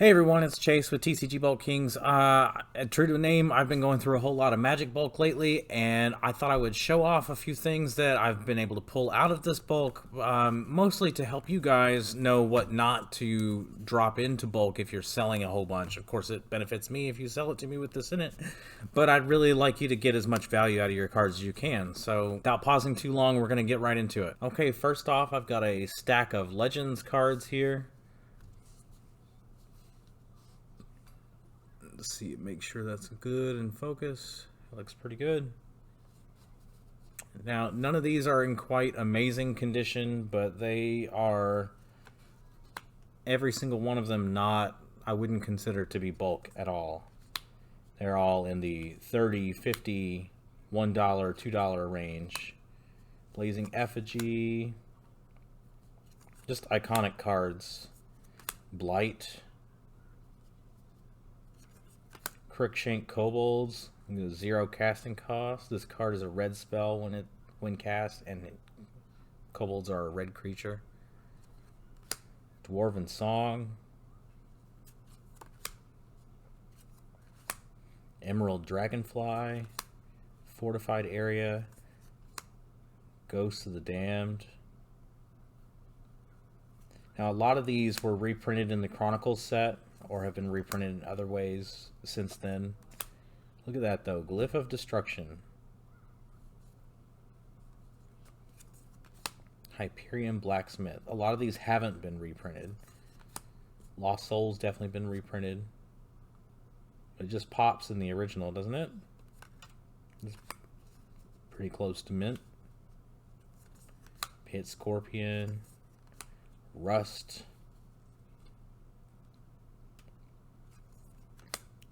Hey everyone, it's Chase with TCG Bulk Kings. True to the name, I've been going through a whole lot of Magic bulk lately, and I thought I would show off a few things that I've been able to pull out of this bulk, mostly to help you guys know what not to drop into bulk if you're selling a whole bunch. Of course, it benefits me if you sell it to me with this in it, but I'd really like you to get as much value out of your cards as you can. So without pausing too long, we're going to get right into it. Okay, first off, I've got a stack of Legends cards here. See, make sure that's good in focus. It looks pretty good. Now, none of these are in quite amazing condition, but they are, every single one of them, not, I wouldn't consider to be bulk at all. They're all in the $30, $50, $1, $2 range. Blazing Effigy, just iconic cards. Blight, Crookshank Kobolds, 0 casting cost. This card is a red spell when cast, and kobolds are a red creature. Dwarven Song, Emerald Dragonfly, Fortified Area, Ghosts of the Damned. Now, a lot of these were reprinted in the Chronicles set, or have been reprinted in other ways since then. Look at that though, Glyph of Destruction. Hyperion Blacksmith. A lot of these haven't been reprinted. Lost Souls definitely been reprinted. It just pops in the original, doesn't it? It's pretty close to mint. Pit Scorpion. Rust.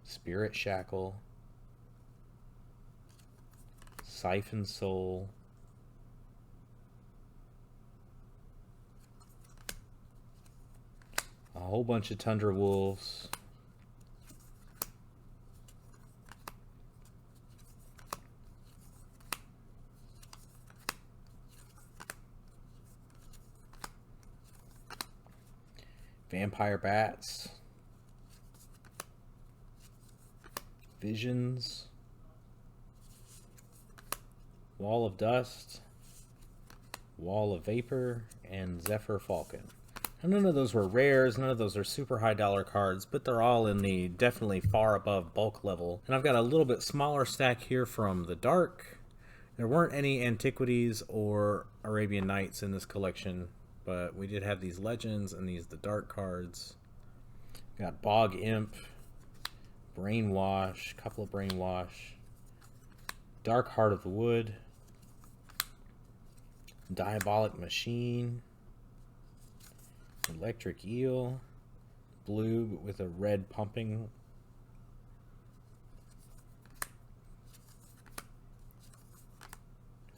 Spirit Shackle, Siphon Soul, a whole bunch of Tundra Wolves, Vampire Bats, Visions, Wall of Dust, Wall of Vapor, and Zephyr Falcon. And none of those were rares, none of those are super high dollar cards, but they're all in the definitely far above bulk level. And I've got a little bit smaller stack here from the Dark. There weren't any Antiquities or Arabian Nights in this collection, but we did have these Legends and the Dark cards. Got Bog Imp, Brainwash, couple of Brainwash, Dark Heart of the Wood, Diabolic Machine, Electric Eel, blue with a red pumping,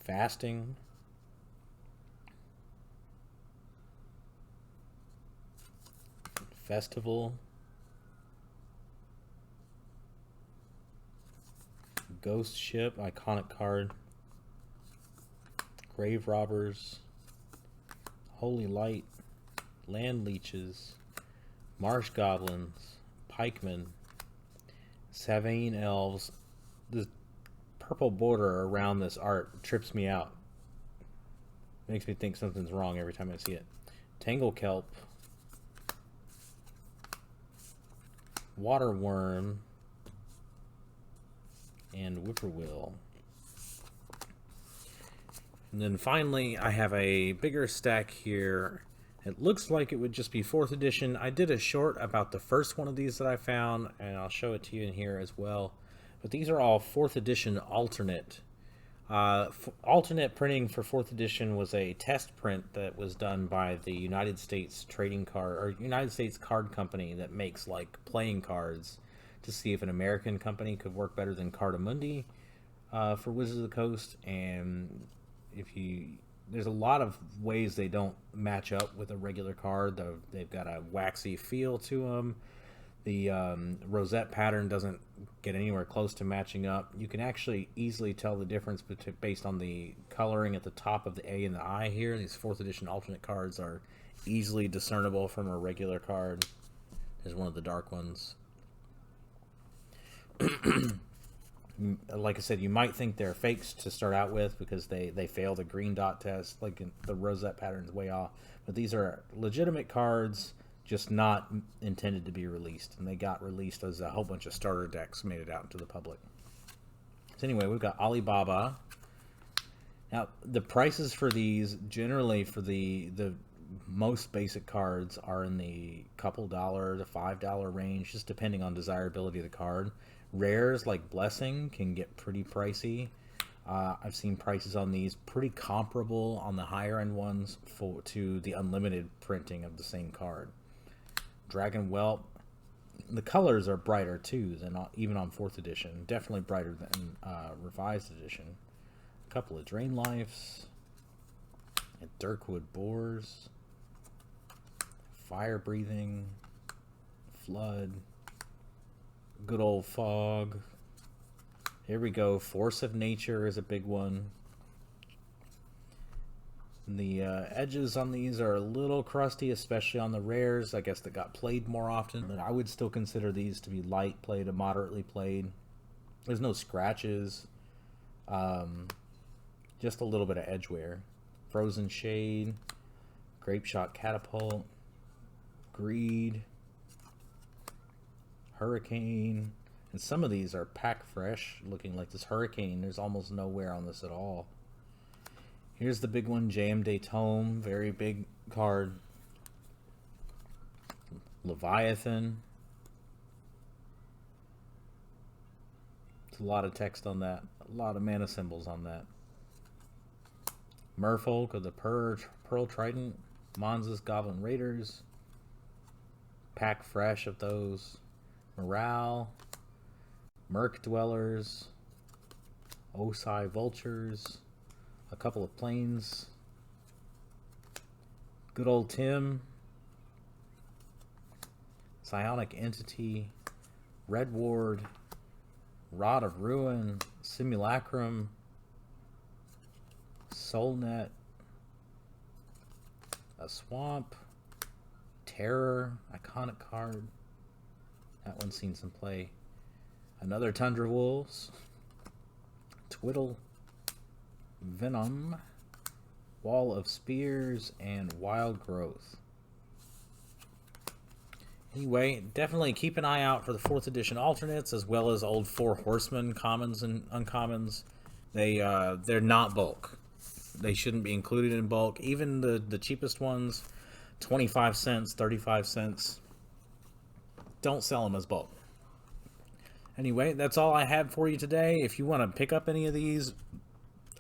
Fasting, Festival, Ghost Ship, iconic card, Grave Robbers, Holy Light, Land Leeches, Marsh Goblins, Pikemen, Savane Elves. The purple border around this art trips me out. Makes me think something's wrong every time I see it. Tangle Kelp, Water Worm, and Whippoorwill. And then finally, I have a bigger stack here. It looks like it would just be 4th edition. I did a short about the first one of these that I found, and I'll show it to you in here as well. But these are all 4th edition alternate. Alternate printing for 4th edition was a test print that was done by the United States Trading Card, or United States Card Company that makes like playing cards, to see if an American company could work better than Cardamundi for Wizards of the Coast. And there's a lot of ways they don't match up with a regular card. They've got a waxy feel to them. The rosette pattern doesn't get anywhere close to matching up. You can actually easily tell the difference based on the coloring at the top of the A and the I here. These 4th edition alternate cards are easily discernible from a regular card. Here's one of the dark ones. Like I said, you might think they're fakes to start out with because they fail the green dot test, like the rosette pattern's way off. But these are legitimate cards, just not intended to be released. And they got released as a whole bunch of starter decks made it out into the public. So anyway, we've got Alibaba. Now, the prices for these, generally for the most basic cards, are in the couple $1 to $5 range, just depending on desirability of the card. Rares like Blessing can get pretty pricey. I've seen prices on these pretty comparable on the higher end ones to the unlimited printing of the same card. Dragon Whelp, the colors are brighter too than even on 4th edition. Definitely brighter than revised edition. A couple of Drain Lives, and Dirkwood Boars, Fire Breathing, Flood, good old Fog. Here we go. Force of Nature is a big one. The edges on these are a little crusty, especially on the rares, I guess, that got played more often. But I would still consider these to be light played to moderately played. There's no scratches. Just a little bit of edge wear. Frozen Shade, Grape Shot Catapult, Greed, Hurricane, and some of these are pack fresh, looking like this Hurricane. There's almost no wear on this at all. Here's the big one, Jayemdae Tome, very big card. Leviathan. It's a lot of text on that, a lot of mana symbols on that. Merfolk of the Pearl Trident, Monza's Goblin Raiders, pack fresh of those. Morale, Merc Dwellers, Osai Vultures, a couple of Plains, good old Tim, Psionic Entity, Red Ward, Rod of Ruin, Simulacrum, Soulnet, a Swamp, Terror, iconic card. That one's seen some play. Another Tundra Wolves, Twiddle, Venom, Wall of Spears, and Wild Growth. Anyway, definitely keep an eye out for the 4th edition alternates, as well as old 4 Horsemen commons and uncommons. They're not bulk. They shouldn't be included in bulk. Even the cheapest ones, 25 cents, 35 cents. Don't sell them as bulk. Anyway, that's all I had for you today. If you want to pick up any of these,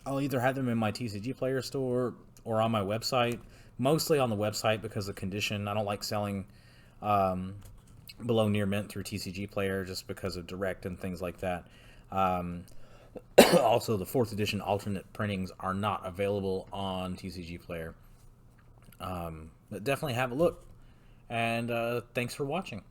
I'll either have them in my TCG Player store or on my website. Mostly on the website because of condition. I don't like selling below near mint through TCG Player just because of direct and things like that. Also, the 4th edition alternate printings are not available on TCG Player. But definitely have a look. And thanks for watching.